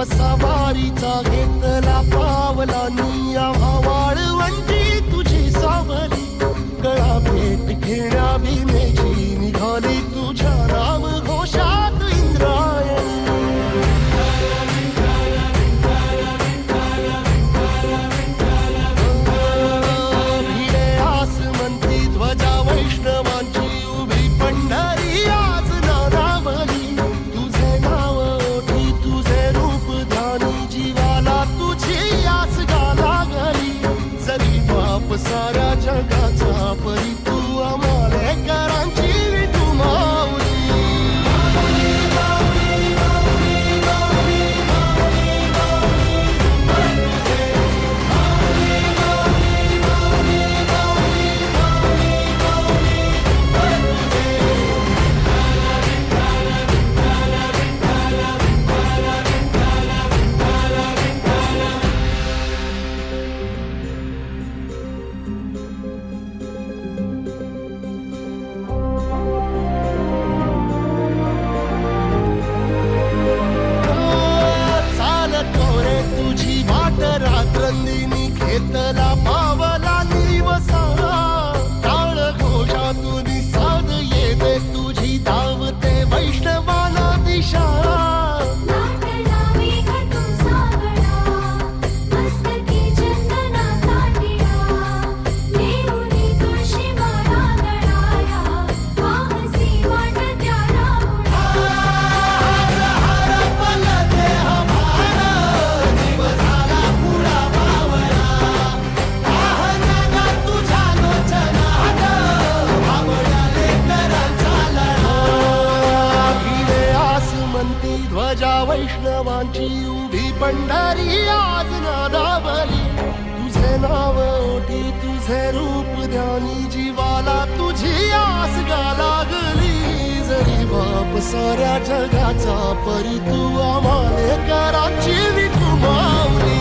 सवारीचा घेतला पावला निया वाळवंटी तुझी सावली गळा भेट घेण्या भीमेची निघाली तुझ्या राम घोषात इंद्रायणी भिडे आसमंती ध्वजा वैष्णवांची उभी पंढरी आज नारावली तुझे नाव ओठी तुझे रूप ध्यानी जीवाला तुझी आस गाला गली जरी बाप साऱ्या जगाचा परी तू आमालेकरांची विठू माऊली रात्रंदिनी घेतला पावला निवसा काळ घोषातून साध येते तुझी धावते वैष्णवाला दिशा ध्वजा वैष्णवांची उभी पंढरी आज नादावली तुझे नाव ओठी तुझे रूप ध्यानी जीवाला तुझी आस गाला गली जरी बाप साऱ्या जगाचा परी तू आम्हालेकरांची विठू माऊली